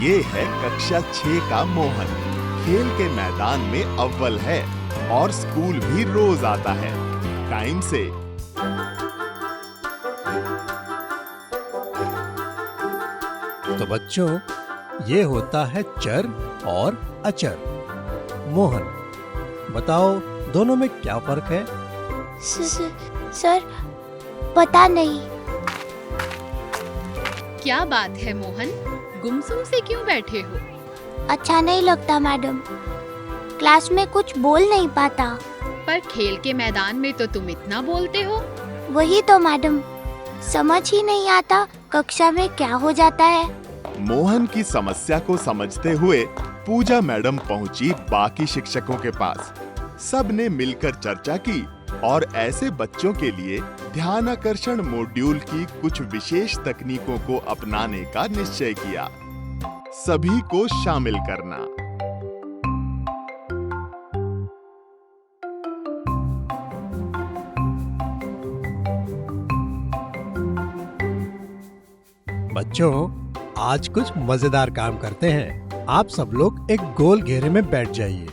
ये है कक्षा 6 का मोहन। खेल के मैदान में अव्वल है और स्कूल भी रोज आता है टाइम से। तो बच्चों, ये होता है चर और अचर। मोहन, बताओ दोनों में क्या फर्क है? सर, पता नहीं। क्या बात है मोहन, गुमसुम से क्यों बैठे हो? अच्छा नहीं लगता मैडम, क्लास में कुछ बोल नहीं पाता। पर खेल के मैदान में तो तुम इतना बोलते हो। वही तो मैडम, समझ ही नहीं आता कक्षा में क्या हो जाता है। मोहन की समस्या को समझते हुए पूजा मैडम पहुंची बाकी शिक्षकों के पास। सब ने मिलकर चर्चा की और ऐसे बच्चों के लिए ध्यानाकर्षण मॉड्यूल की कुछ विशेष तकनीकों को अपनाने का निश्चय किया। सभी को शामिल करना। बच्चों, आज कुछ मजेदार काम करते हैं। आप सब लोग एक गोल घेरे में बैठ जाइए।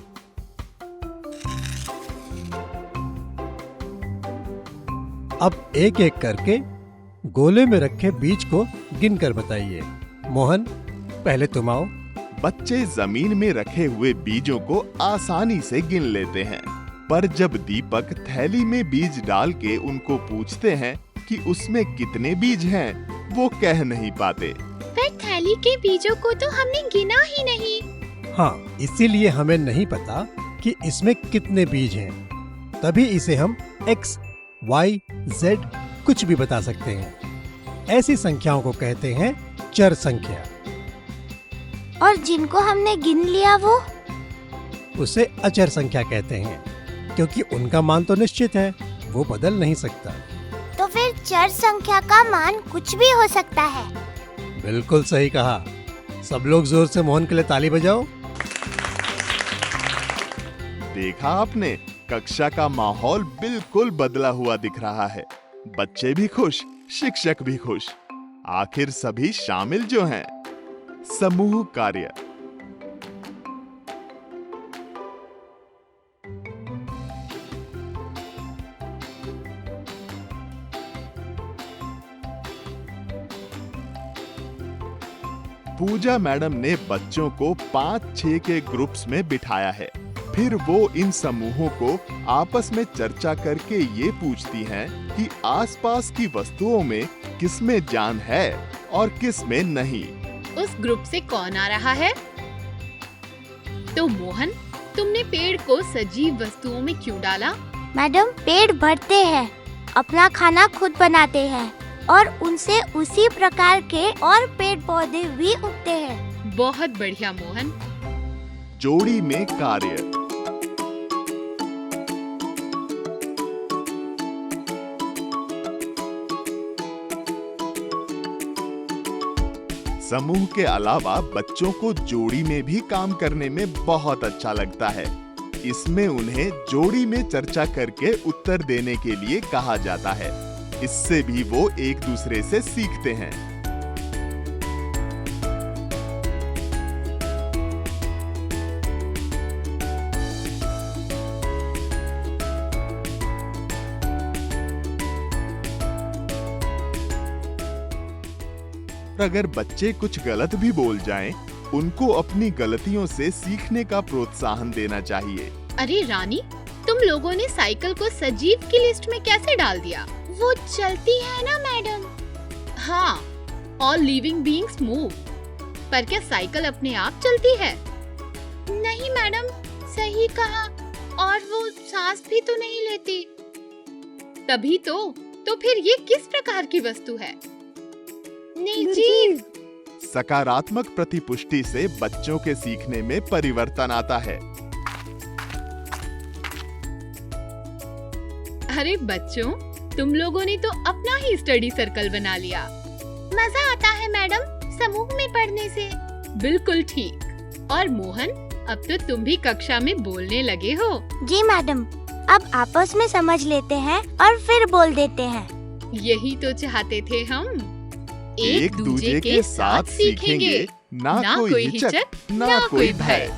अब एक एक करके गोले में रखे बीज को गिनकर बताइए। मोहन, पहले तुम आओ। बच्चे जमीन में रखे हुए बीजों को आसानी से गिन लेते हैं, पर जब दीपक थैली में बीज डाल के उनको पूछते हैं कि उसमें कितने बीज हैं, वो कह नहीं पाते। पर थैली के बीजों को तो हमने गिना ही नहीं। हाँ, इसीलिए हमें नहीं पता कि इसमें कितने बीज हैं। तभी इसे हम x, y, z कुछ भी बता सकते हैं। ऐसी संख्याओं को कहते हैं चर संख्या। और जिनको हमने गिन लिया वो? उसे अचर संख्या कहते हैं, क्योंकि उनका मान तो निश्चित है, वो बदल नहीं सकता। तो फिर चर संख्या का मान कुछ भी हो सकता है। बिल्कुल सही कहा। सब लोग जोर से मोहन के लिए ताली बजाओ। देखा आपने, कक्षा का माहौल बिल्कुल बदला हुआ दिख रहा है। बच्चे भी खुश, शिक्षक भी खुश। आखिर सभी शामिल जो हैं। समूह कार्य। पूजा मैडम ने बच्चों को 5-6 के ग्रुप्स में बिठाया है। फिर वो इन समूहों को आपस में चर्चा करके ये पूछती हैं कि आसपास की वस्तुओं में किसमें जान है और किसमें नहीं। उस ग्रुप से कौन आ रहा है? तो मोहन, तुमने पेड़ को सजीव वस्तुओं में क्यों डाला? मैडम, पेड़ बढ़ते हैं, अपना खाना खुद बनाते हैं और उनसे उसी प्रकार के और पेड़ पौधे भी उगते हैं। बहुत बढ़िया मोहन। जोड़ी में कार्य। समूह के अलावा बच्चों को जोड़ी में भी काम करने में बहुत अच्छा लगता है। इसमें उन्हें जोड़ी में चर्चा करके उत्तर देने के लिए कहा जाता है। इससे भी वो एक दूसरे से सीखते हैं। अगर बच्चे कुछ गलत भी बोल जाएं, उनको अपनी गलतियों से सीखने का प्रोत्साहन देना चाहिए। अरे रानी, तुम लोगों ने साइकिल को सजीव की लिस्ट में कैसे डाल दिया? वो चलती है ना मैडम। हाँ, ऑल लिविंग बीइंग्स मूव। पर क्या साइकिल अपने आप चलती है? नहीं मैडम, सही कहा। और वो सांस भी तो नहीं लेती। तभी तो फिर ये किस प्रकार की वस्तु है? निर्जीव। सकारात्मक प्रतिपुष्टि से बच्चों के सीखने में परिवर्तन आता है। अरे बच्चों, तुम लोगों ने तो अपना ही स्टडी सर्कल बना लिया। मजा आता है मैडम समूह में पढ़ने से। बिल्कुल ठीक। और मोहन, अब तो तुम भी कक्षा में बोलने लगे हो। जी मैडम, अब आपस में समझ लेते हैं और फिर बोल देते हैं। यही तो चाहते थे हम। एक दूजे के साथ सीखेंगे, ना कोई हिचक, ना कोई भय।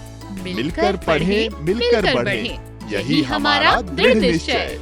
मिलकर पढ़ें, मिलकर बढ़ें, यही हमारा दृढ़ निश्चय।